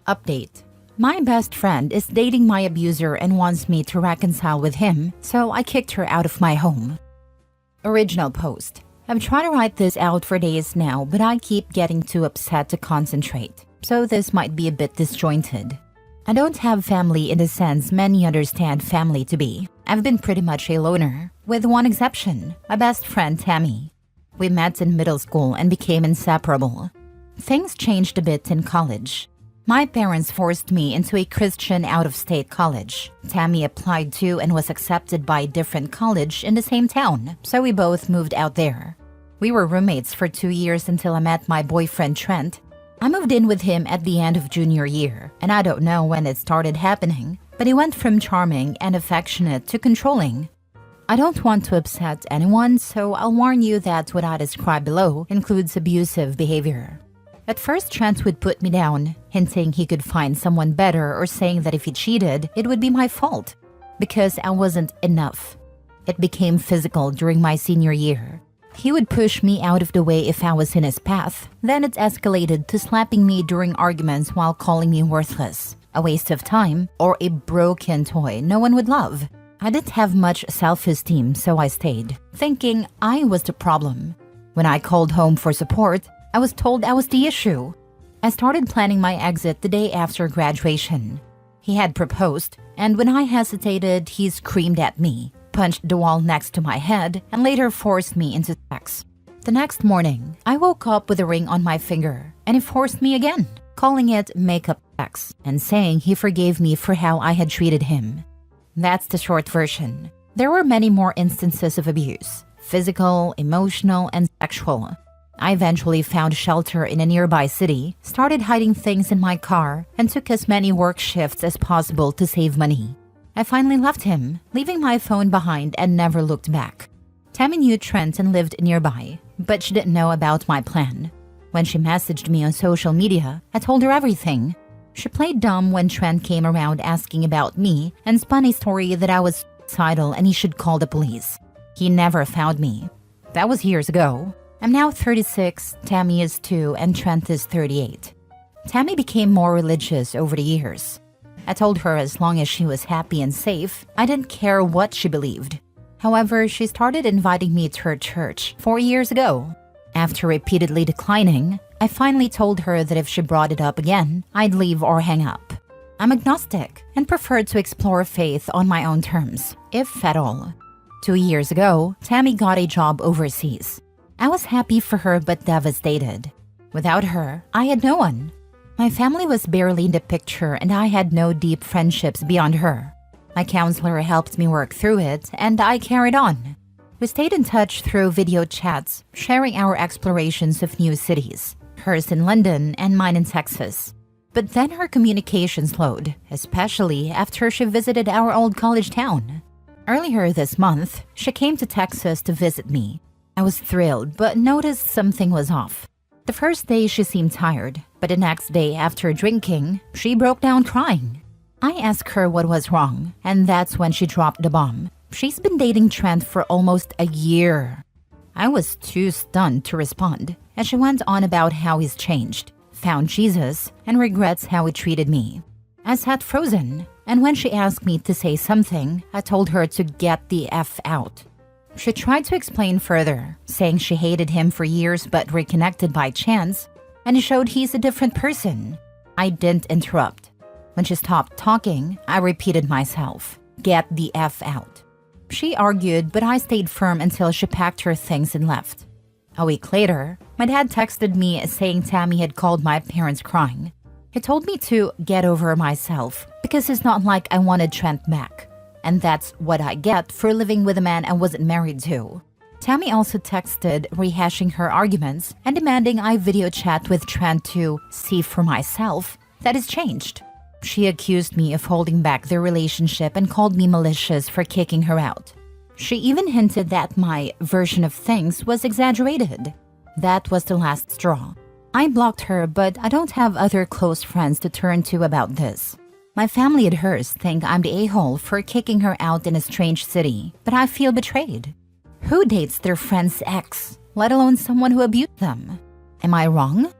Update. My best friend is dating my abuser and wants me to reconcile with him, so I kicked her out of my home. Original post. I've tried to write this out for days now, but I keep getting too upset to concentrate, so this might be a bit disjointed. I don't have family in the sense many understand family to be. I've been pretty much a loner, with one exception, my best friend Tammy. We met in middle school and became inseparable. Things changed a bit in college. My parents forced me into a Christian out-of-state college. Tammy applied to and was accepted by a different college in the same town, so we both moved out there. We were roommates for 2 years until I met my boyfriend Trent. I moved in with him at the end of junior year, and I don't know when it started happening, but he went from charming and affectionate to controlling. I don't want to upset anyone, so I'll warn you that what I describe below includes abusive behavior. At first, Trent would put me down, hinting he could find someone better or saying that if he cheated, it would be my fault, because I wasn't enough. It became physical during my senior year. He would push me out of the way if I was in his path. Then it escalated to slapping me during arguments while calling me worthless, a waste of time, or a broken toy no one would love. I didn't have much self-esteem, so I stayed, thinking I was the problem. When I called home for support, I was told I was the issue. I started planning my exit the day after graduation. He had proposed, and when I hesitated, he screamed at me, punched the wall next to my head, and later forced me into sex. The next morning, I woke up with a ring on my finger, and he forced me again, calling it makeup sex, and saying he forgave me for how I had treated him. That's the short version. There were many more instances of abuse, physical, emotional, and sexual. I eventually found shelter in a nearby city, started hiding things in my car, and took as many work shifts as possible to save money. I finally left him, leaving my phone behind and never looked back. Tammy knew Trent and lived nearby, but she didn't know about my plan. When she messaged me on social media, I told her everything. She played dumb when Trent came around asking about me and spun a story that I was suicidal and he should call the police. He never found me. That was years ago. I'm now 36, Tammy is 2, and Trent is 38. Tammy became more religious over the years. I told her as long as she was happy and safe, I didn't care what she believed. However, she started inviting me to her church 4 years ago. After repeatedly declining, I finally told her that if she brought it up again, I'd leave or hang up. I'm agnostic and prefer to explore faith on my own terms, if at all. 2 years ago, Tammy got a job overseas. I was happy for her but devastated. Without her, I had no one. My family was barely in the picture and I had no deep friendships beyond her. My counselor helped me work through it and I carried on. We stayed in touch through video chats, sharing our explorations of new cities, hers in London and mine in Texas. But then her communication slowed, especially after she visited our old college town. Earlier this month, she came to Texas to visit me. I was thrilled, but noticed something was off. The first day she seemed tired, but the next day after drinking, she broke down crying. I asked her what was wrong, and that's when she dropped the bomb. She's been dating Trent for almost a year. I was too stunned to respond, as she went on about how he's changed, found Jesus, and regrets how he treated me. I sat frozen, and when she asked me to say something, I told her to get the F out. She tried to explain further, saying she hated him for years but reconnected by chance, and he showed he's a different person. I didn't interrupt. When she stopped talking, I repeated myself, get the F out. She argued, but I stayed firm until she packed her things and left. A week later, my dad texted me saying Tammy had called my parents crying. He told me to get over myself because it's not like I wanted Trent back. And that's what I get for living with a man I wasn't married to. Tammy also texted rehashing her arguments and demanding I video chat with Trent to see for myself that it's changed. She accused me of holding back their relationship and called me malicious for kicking her out. She even hinted that my version of things was exaggerated. That was the last straw. I blocked her, but I don't have other close friends to turn to about this. My family and hers think I'm the a-hole for kicking her out in a strange city, but I feel betrayed. Who dates their friend's ex, let alone someone who abused them? Am I wrong?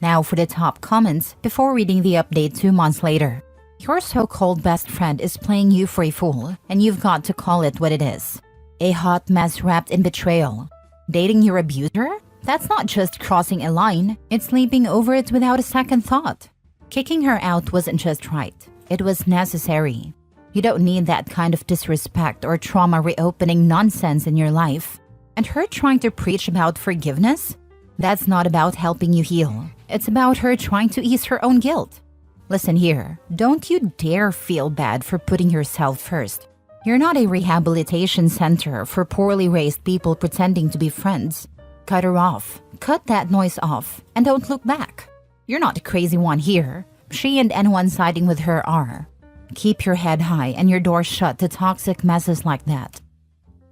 Now for the top comments before reading the update 2 months later. Your so-called best friend is playing you for a fool, and you've got to call it what it is. A hot mess wrapped in betrayal. Dating your abuser? That's not just crossing a line, it's leaping over it without a second thought. Kicking her out wasn't just right, it was necessary. You don't need that kind of disrespect or trauma reopening nonsense in your life. And her trying to preach about forgiveness? That's not about helping you heal. It's about her trying to ease her own guilt. Listen here, don't you dare feel bad for putting yourself first. You're not a rehabilitation center for poorly raised people pretending to be friends. Cut her off. Cut that noise off. And don't look back. You're not the crazy one here. She and anyone siding with her are. Keep your head high and your door shut to toxic messes like that.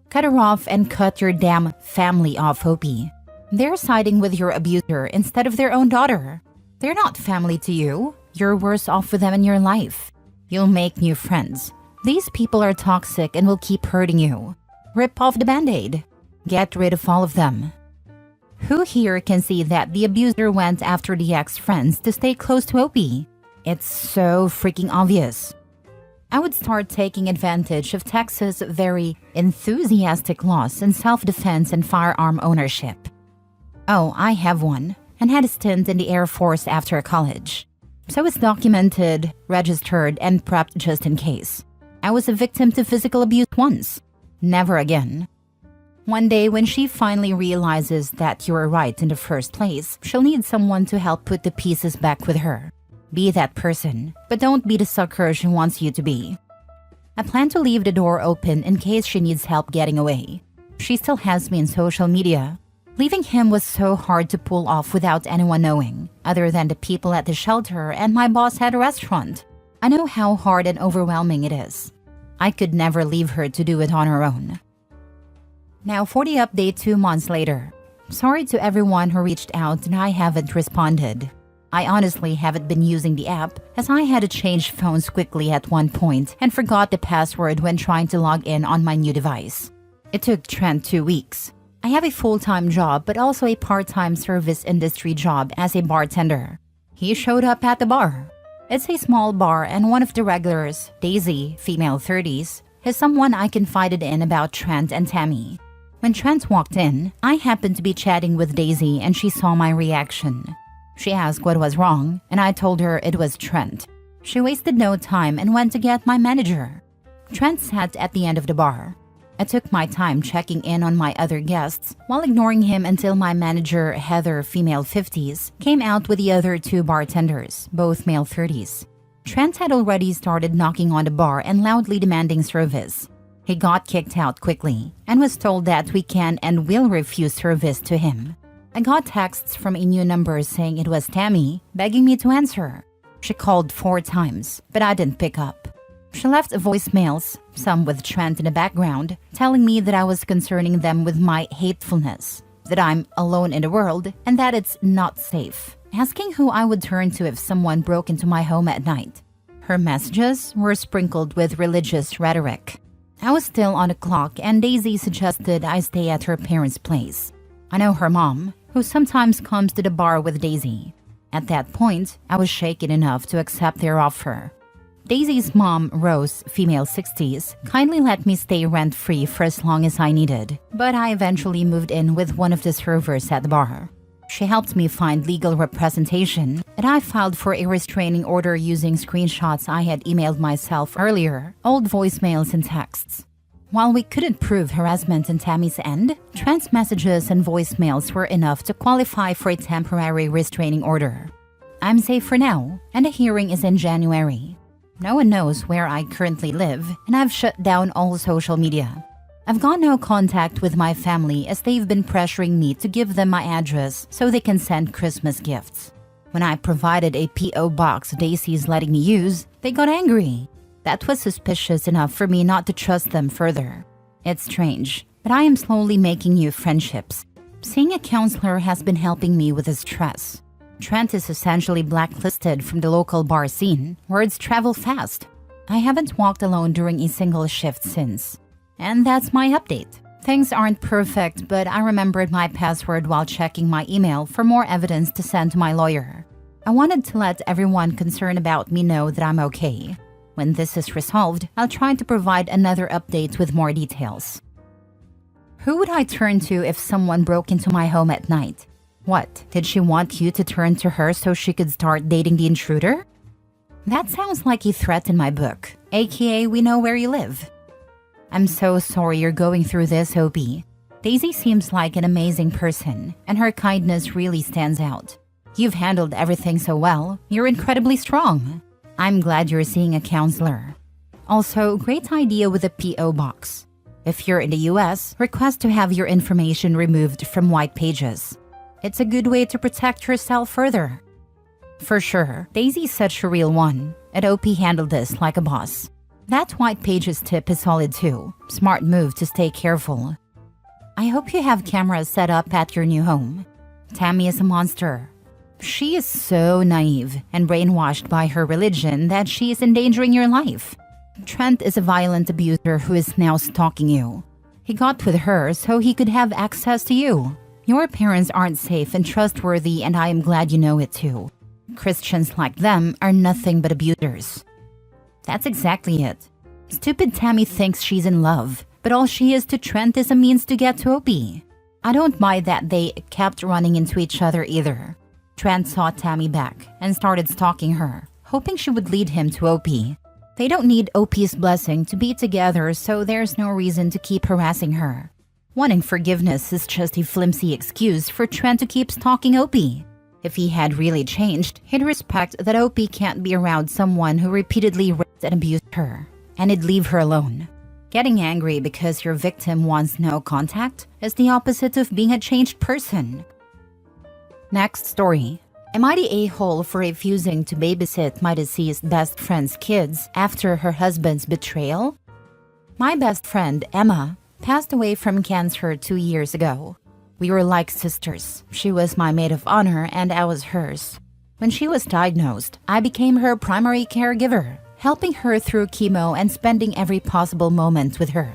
Cut her off and cut your damn family off, Hopi. They're siding with your abuser instead of their own daughter. They're not family to you. You're worse off with them in your life. You'll make new friends. These people are toxic and will keep hurting you. Rip off the band-aid. Get rid of all of them. Who here can see that the abuser went after the ex-friends to stay close to Opie? It's so freaking obvious. I would start taking advantage of Texas' very enthusiastic laws in self-defense and firearm ownership. Oh, I have one, and had a stint in the Air Force after college. So it's documented, registered, and prepped just in case. I was a victim to physical abuse once. Never again. One day when she finally realizes that you were right in the first place, she'll need someone to help put the pieces back with her. Be that person, but don't be the sucker she wants you to be. I plan to leave the door open in case she needs help getting away. She still has me in social media. Leaving him was so hard to pull off without anyone knowing, other than the people at the shelter and my boss at a restaurant. I know how hard and overwhelming it is. I could never leave her to do it on her own. Now for the update 2 months later. Sorry to everyone who reached out and I haven't responded. I honestly haven't been using the app as I had to change phones quickly at one point and forgot the password when trying to log in on my new device. It took Trent 2 weeks. I have a full-time job but also a part-time service industry job as a bartender. He showed up at the bar. It's a small bar and one of the regulars, Daisy, female 30s, is someone I confided in about Trent and Tammy. When Trent walked in, I happened to be chatting with Daisy and she saw my reaction. She asked what was wrong, and I told her it was Trent. She wasted no time and went to get my manager. Trent sat at the end of the bar. I took my time checking in on my other guests while ignoring him until my manager, Heather, female 50s, came out with the other 2 bartenders, both male 30s. Trent had already started knocking on the bar and loudly demanding service. He got kicked out quickly and was told that we can and will refuse service to him. I got texts from a new number saying it was Tammy, begging me to answer. She called 4 times, but I didn't pick up. She left voicemails, some with Trent in the background, telling me that I was concerning them with my hatefulness, that I'm alone in the world, and that it's not safe, asking who I would turn to if someone broke into my home at night. Her messages were sprinkled with religious rhetoric. I was still on the clock and Daisy suggested I stay at her parents' place. I know her mom, who sometimes comes to the bar with Daisy. At that point, I was shaken enough to accept their offer. Daisy's mom, Rose, female 60s, kindly let me stay rent-free for as long as I needed, but I eventually moved in with one of the servers at the bar. She helped me find legal representation, and I filed for a restraining order using screenshots I had emailed myself earlier, old voicemails and texts. While we couldn't prove harassment on Tammy's end, Trent's messages and voicemails were enough to qualify for a temporary restraining order. I'm safe for now, and a hearing is in January. No one knows where I currently live, and I've shut down all social media. I've got no contact with my family as they've been pressuring me to give them my address so they can send Christmas gifts. When I provided a P.O. box Daisy's letting me use, they got angry. That was suspicious enough for me not to trust them further. It's strange, but I am slowly making new friendships. Seeing a counselor has been helping me with the stress. Trent is essentially blacklisted from the local bar scene. Words travel fast. I haven't walked alone during a single shift since. And that's my update. Things aren't perfect, but I remembered my password while checking my email for more evidence to send to my lawyer. I wanted to let everyone concerned about me know that I'm okay. When this is resolved, I'll try to provide another update with more details. Who would I turn to if someone broke into my home at night? What, did she want you to turn to her so she could start dating the intruder? That sounds like a threat in my book, aka we know where you live. I'm so sorry you're going through this, OP. Daisy seems like an amazing person, and her kindness really stands out. You've handled everything so well, you're incredibly strong. I'm glad you're seeing a counselor. Also, great idea with a P.O. box. If you're in the US, request to have your information removed from white pages. It's a good way to protect yourself further. For sure, Daisy's such a real one, and OP handled this like a boss. That white pages tip is solid too. Smart move to stay careful. I hope you have cameras set up at your new home. Tammy is a monster. She is so naive and brainwashed by her religion that she is endangering your life. Trent is a violent abuser who is now stalking you. He got with her so he could have access to you. Your parents aren't safe and trustworthy, and I am glad you know it too. Christians like them are nothing but abusers. That's exactly it. Stupid Tammy thinks she's in love, but all she is to Trent is a means to get to OP. I don't buy that they kept running into each other either. Trent saw Tammy back and started stalking her, hoping she would lead him to OP. They don't need OP's blessing to be together, so there's no reason to keep harassing her. Wanting forgiveness is just a flimsy excuse for Trent to keep stalking OP. If he had really changed, he'd respect that OP can't be around someone who repeatedly raped and abused her, and he'd leave her alone. Getting angry because your victim wants no contact is the opposite of being a changed person. Next story. Am I the a-hole for refusing to babysit my deceased best friend's kids after her husband's betrayal? My best friend, Emma, passed away from cancer 2 years ago. We were like sisters. She was my maid of honor and I was hers. When she was diagnosed, I became her primary caregiver, helping her through chemo and spending every possible moment with her.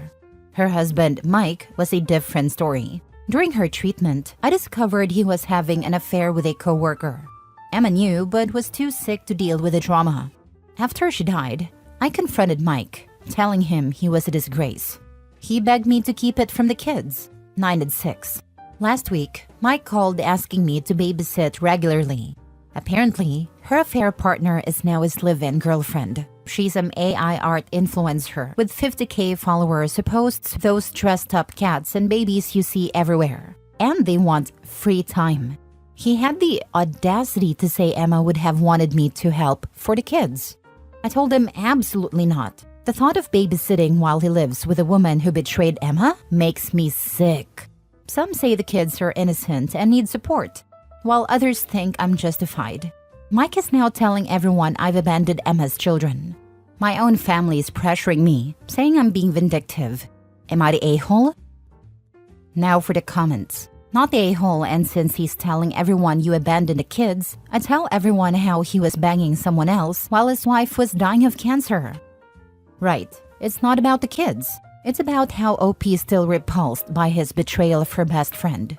Her husband, Mike, was a different story. During her treatment, I discovered he was having an affair with a coworker. Emma knew but was too sick to deal with the drama. After she died, I confronted Mike, telling him he was a disgrace. He begged me to keep it from the kids, 9 and 6. Last week, Mike called asking me to babysit regularly. Apparently, her affair partner is now his live-in girlfriend. She's an AI art influencer with 50K followers who posts those dressed-up cats and babies you see everywhere. And they want free time. He had the audacity to say Emma would have wanted me to help for the kids. I told him absolutely not. The thought of babysitting while he lives with a woman who betrayed Emma makes me sick. Some say the kids are innocent and need support, while others think I'm justified. Mike is now telling everyone I've abandoned Emma's children. My own family is pressuring me, saying I'm being vindictive. Am I the a-hole? Now for the comments. Not the a-hole, and since he's telling everyone you abandoned the kids, I tell everyone how he was banging someone else while his wife was dying of cancer. Right, it's not about the kids. It's about how OP is still repulsed by his betrayal of her best friend.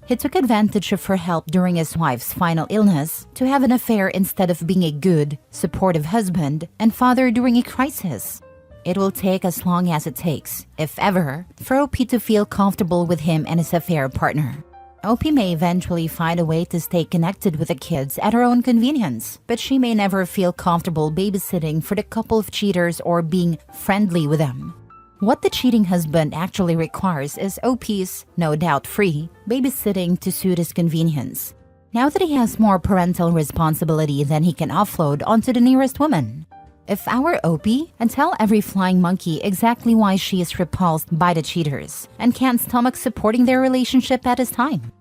He took advantage of her help during his wife's final illness to have an affair instead of being a good, supportive husband and father during a crisis. It will take as long as it takes, if ever, for OP to feel comfortable with him and his affair partner. OP may eventually find a way to stay connected with the kids at her own convenience, but she may never feel comfortable babysitting for the couple of cheaters or being friendly with them. What the cheating husband actually requires is OP's, no doubt free, babysitting to suit his convenience, now that he has more parental responsibility than he can offload onto the nearest woman. If I were OP, I'd tell every flying monkey exactly why she is repulsed by the cheaters and can't stomach supporting their relationship at this time.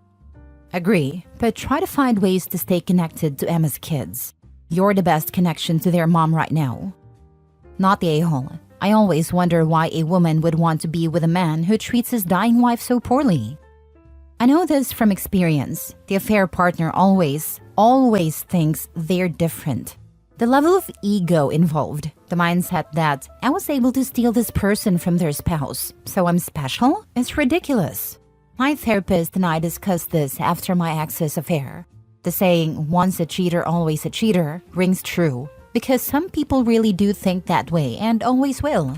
Agree, but try to find ways to stay connected to Emma's kids. You're the best connection to their mom right now. Not the a-hole. I always wonder why a woman would want to be with a man who treats his dying wife so poorly. I know this from experience. The affair partner always thinks they're different. The level of ego involved The mindset that I was able to steal this person from their spouse, so I'm special, is ridiculous. My therapist and I discussed this after my ex's affair. The saying, once a cheater, always a cheater, rings true, because some people really do think that way and always will.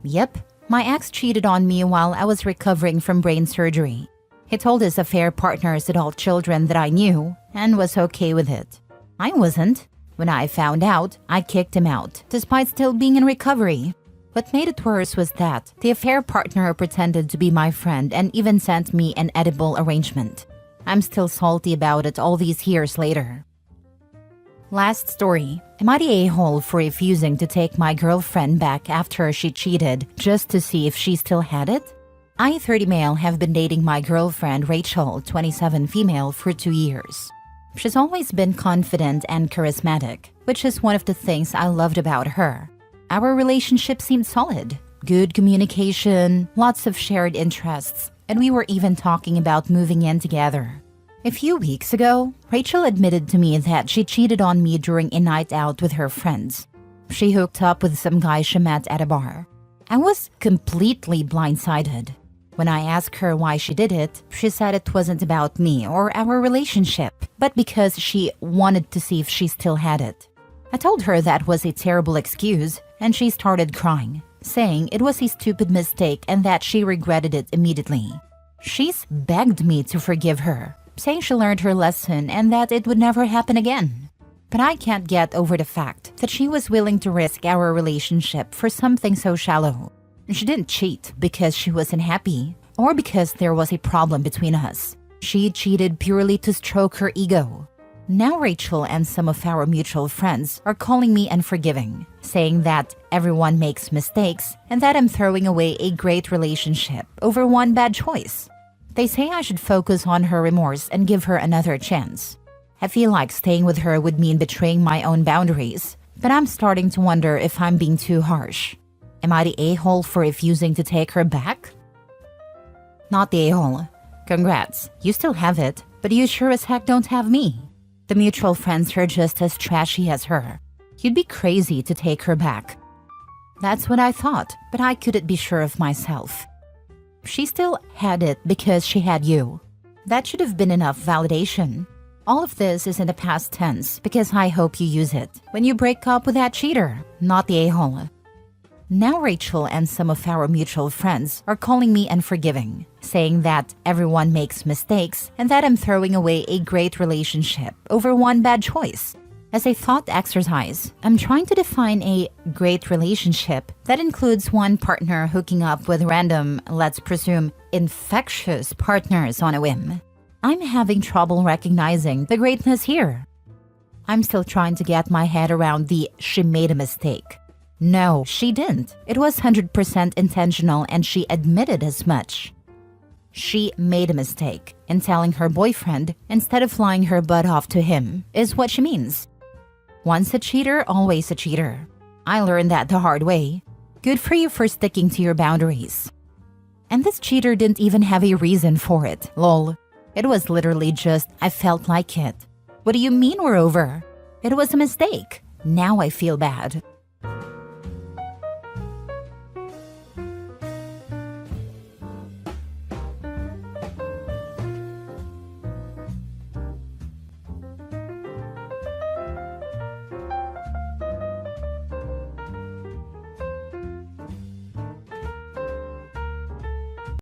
Yep, my ex cheated on me while I was recovering from brain surgery. He told his affair partner's adult children that I knew and was okay with it. I wasn't. When I found out, I kicked him out, despite still being in recovery. What made it worse was that the affair partner pretended to be my friend and even sent me an edible arrangement. I'm still salty about it all these years later. Last story. Am I the a-hole for refusing to take my girlfriend back after she cheated just to see if she still had it? I, 30 male, have been dating my girlfriend Rachel, 27 female, for 2 years. She's always been confident and charismatic, which is one of the things I loved about her. Our relationship seemed solid, good communication, lots of shared interests, and we were even talking about moving in together. A few weeks ago, Rachel admitted to me that she cheated on me during a night out with her friends. She hooked up with some guy she met at a bar. I was completely blindsided. When I asked her why she did it, she said it wasn't about me or our relationship, but because she wanted to see if she still had it. I told her that was a terrible excuse, and she started crying, saying it was a stupid mistake and that she regretted it immediately. She's begged me to forgive her, saying she learned her lesson and that it would never happen again. But I can't get over the fact that she was willing to risk our relationship for something so shallow. She didn't cheat because she wasn't happy or because there was a problem between us. She cheated purely to stroke her ego. Now Rachel and some of our mutual friends are calling me unforgiving, saying that everyone makes mistakes and that I'm throwing away a great relationship over one bad choice. They say I should focus on her remorse and give her another chance. I feel like staying with her would mean betraying my own boundaries, but I'm starting to wonder if I'm being too harsh. Am I the a-hole for refusing to take her back? Not the a-hole. Congrats, you still have it, but you sure as heck don't have me. The mutual friends are just as trashy as her. You'd be crazy to take her back. That's what I thought, but I couldn't be sure of myself. She still had it because she had you. That should have been enough validation. All of this is in the past tense because I hope you use it when you break up with that cheater, not the a-hole. Now Rachel and some of our mutual friends are calling me unforgiving, saying that everyone makes mistakes and that I'm throwing away a great relationship over one bad choice. As a thought exercise, I'm trying to define a great relationship that includes one partner hooking up with random, let's presume, infectious partners on a whim. I'm having trouble recognizing the greatness here. I'm still trying to get my head around the she made a mistake. No, she didn't. It was 100% intentional and she admitted as much. She made a mistake in telling her boyfriend instead of flying her butt off to him, is what she means. Once a cheater, always a cheater. I learned that the hard way. Good for you for sticking to your boundaries. And this cheater didn't even have a reason for it, lol. It was literally just, I felt like it. What do you mean we're over? It was a mistake. Now I feel bad.